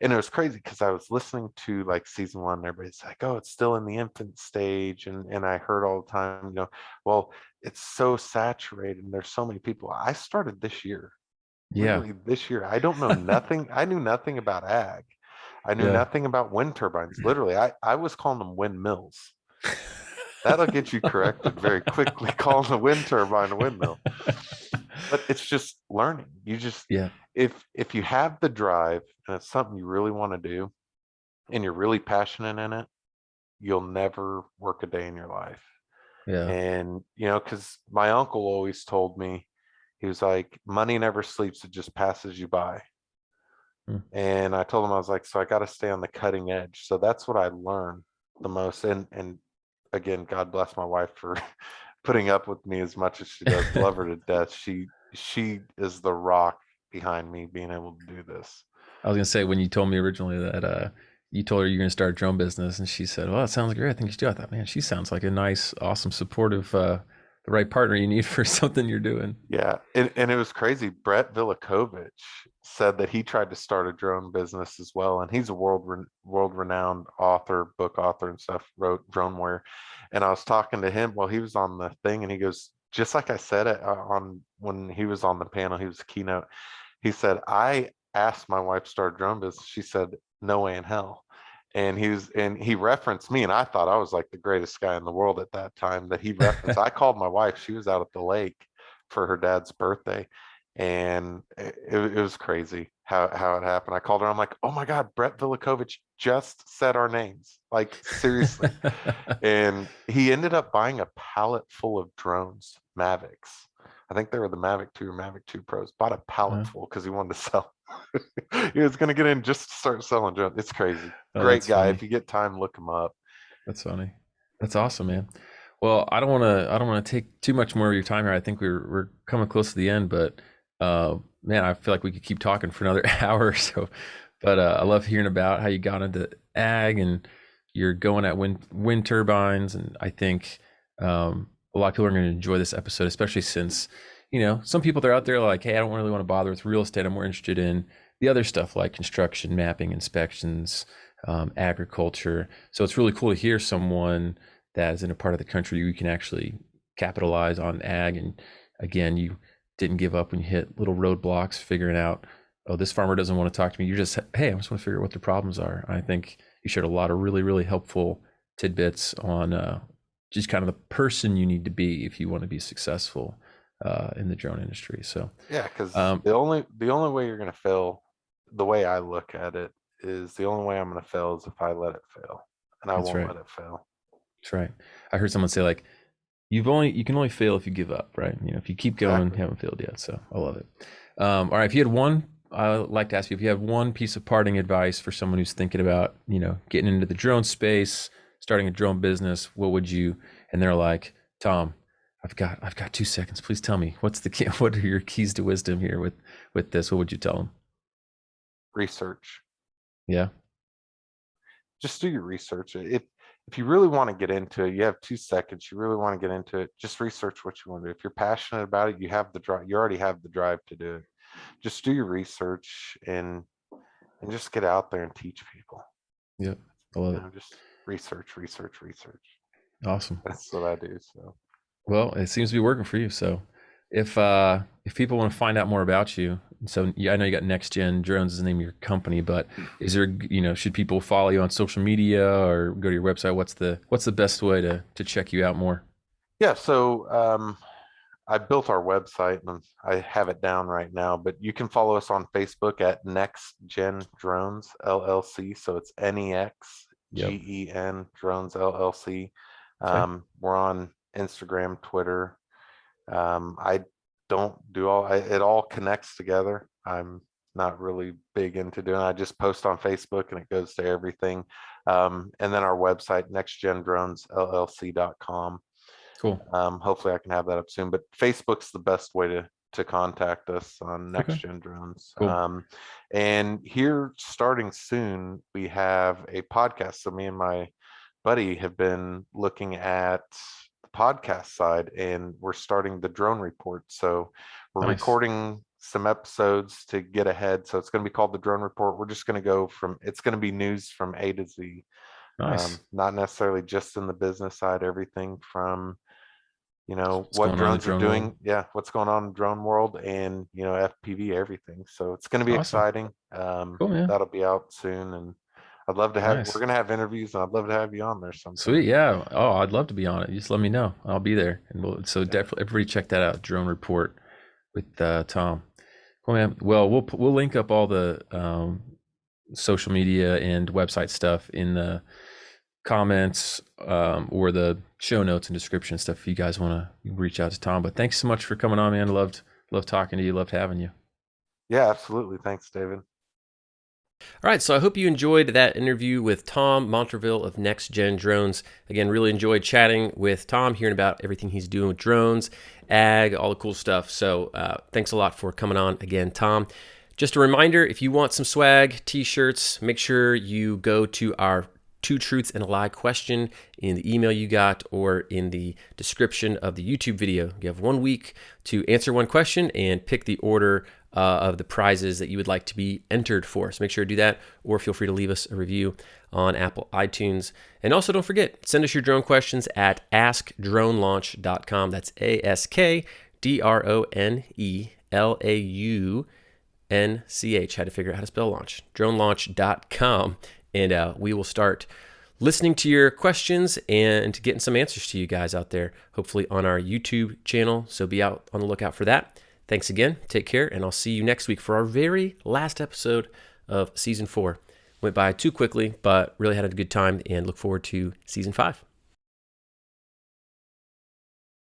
and it was crazy because I was listening to like season one, and everybody's like, oh, it's still in the infant stage, and I heard all the time, well, it's so saturated and there's so many people. I started this year, Yeah. literally this year. I don't know nothing. I knew nothing about ag. I knew Yeah. nothing about wind turbines. Literally, I was calling them windmills. That'll get you corrected very quickly, calling a wind turbine a windmill. But it's just learning. You just, Yeah. if you have the drive and it's something you really want to do and you're really passionate in it, you'll never work a day in your life. Yeah. And because my uncle always told me, he was like, money never sleeps, it just passes you by. Mm. And I told him, I was like, so I got to stay on the cutting edge. So that's what I learned the most. And again, God bless my wife for putting up with me as much as she does. Love her to death. She is the rock behind me being able to do this. I was gonna say when you told me originally that you told her you're gonna start a drone business, and she said, "Well, that sounds great. I think you should do it." I thought, man, she sounds like a nice, awesome, supportive, the right partner you need for something you're doing. Yeah, and it was crazy. Brett Villakovich said that he tried to start a drone business as well, and he's a world renowned author, book author, and stuff. Wrote Drone Warrior, and I was talking to him while he was on the thing, and he goes, just like I said it on when he was on the panel, he was a keynote. He said, I asked my wife to start a drone business. She said, no way in hell. And he referenced me, and I thought I was like the greatest guy in the world at that time that he referenced. I called my wife. She was out at the lake for her dad's birthday, and it was crazy how it happened. I called her. I'm like, oh my God, Brett Vilikovich just said our names. Like, seriously. And he ended up buying a pallet full of drones, Mavics. I think they were the Mavic 2 or Mavic 2 Pros. Bought a pallet Uh, full because he wanted to sell. He was going to get in just to start selling drones. It's crazy. oh, Great that's guy. If funny. you get time, look him up. That's funny. That's awesome, man. Well, I don't want to take too much more of your time here. I think we're coming close to the end, but man, I feel like we could keep talking for another hour or so. But I love hearing about how you got into ag and you're going at wind turbines, and I think a lot of people are going to enjoy this episode, especially since some people that are out there like, hey, I don't really want to bother with real estate. I'm more interested in the other stuff like construction, mapping, inspections, agriculture. So it's really cool to hear someone that is in a part of the country you can actually capitalize on ag. And again, you didn't give up when you hit little roadblocks, figuring out, oh, this farmer doesn't want to talk to me. You're just, hey, I just want to figure out what their problems are. I think you shared a lot of really, really helpful tidbits on just kind of the person you need to be if you want to be successful in the drone industry. So Yeah, because um, the only way you're going to fail, the way I look at it, is the only way I'm going to fail is if I let it fail, and I that's won't right. let it fail. That's right. I heard someone say like, you can only fail if you give up, right? If you keep going, you Exactly. haven't failed yet. So I love it. All right, if you had one, I'd like to ask you if you have one piece of parting advice for someone who's thinking about, getting into the drone space, starting a drone business, what would you? And they're like, Tom, I've got 2 seconds. Please tell me what's the key, what are your keys to wisdom here with this? What would you tell them? Research. Yeah, Just do your research. If you really want to get into it, you have 2 seconds. You really want to get into it, just research what you want to do. If you're passionate about it, you have the drive. You already have the drive to do it. Just do your research and just get out there and teach people. yeah, I love it. Just research, research, research. Awesome. That's what I do. So Well, it seems to be working for you. So if people want to find out more about you, so yeah, I know you got NexGen Drones is the name of your company, but is there, should people follow you on social media or go to your website? What's the best way to check you out more? yeah, so I built our website and I have it down right now, but you can follow us on Facebook at NexGen Drones LLC. So it's Yep. NEXGEN Drones LLC. Okay. We're on Instagram, Twitter. I don't do it all connects together. I'm not really big into doing it. I just post on Facebook and it goes to everything. And then our website, nextgendronesllc.com. Cool. Hopefully I can have that up soon, but Facebook's the best way to contact us on Okay. NextGen Drones. Cool. And here starting soon, we have a podcast. So me and my buddy have been looking at the podcast side and we're starting the drone report. So we're Nice. recording some episodes to get ahead. So it's going to be called the drone report. We're just going to go it's going to be news from A to Z. Nice. Not necessarily just in the business side, everything from What's what going on in the drones are drone world? doing, yeah, what's going on in the drone world, and FPV, everything. So it's going to be Awesome. exciting. Cool, man. That'll be out soon, and we're Nice. going to have interviews, and I'd love to have you on there Sweet. sometime. Yeah. Oh, I'd love to be on it. You just let me know. I'll be there. And so Yeah. definitely everybody check that out. Drone report with Tom. Cool, man. Well, we'll link up all the social media and website stuff in the comments or the show notes and description and stuff if you guys want to reach out to Tom. But thanks so much for coming on, man. Loved talking to you. Loved having you. Yeah, absolutely. Thanks, David. All right, so I hope you enjoyed that interview with Thom Monterville of NexGen Drones. Again, really enjoyed chatting with Tom, hearing about everything he's doing with drones, ag, all the cool stuff. So thanks a lot for coming on again, Tom. Just a reminder, if you want some swag, t-shirts, make sure you go to our Two Truths and a Lie question in the email you got or in the description of the YouTube video. You have 1 week to answer one question and pick the order of the prizes that you would like to be entered for. So make sure to do that, or feel free to leave us a review on Apple iTunes. And also don't forget, send us your drone questions at askdronelaunch.com. That's AskDronelauch. Had to figure out how to spell launch. Dronelaunch.com. and we will start listening to your questions and getting some answers to you guys out there, hopefully on our YouTube channel. So be out on the lookout for that. Thanks again. Take care, and I'll see you next week for our very last episode of season 4. Went by too quickly, but really had a good time, and look forward to season 5.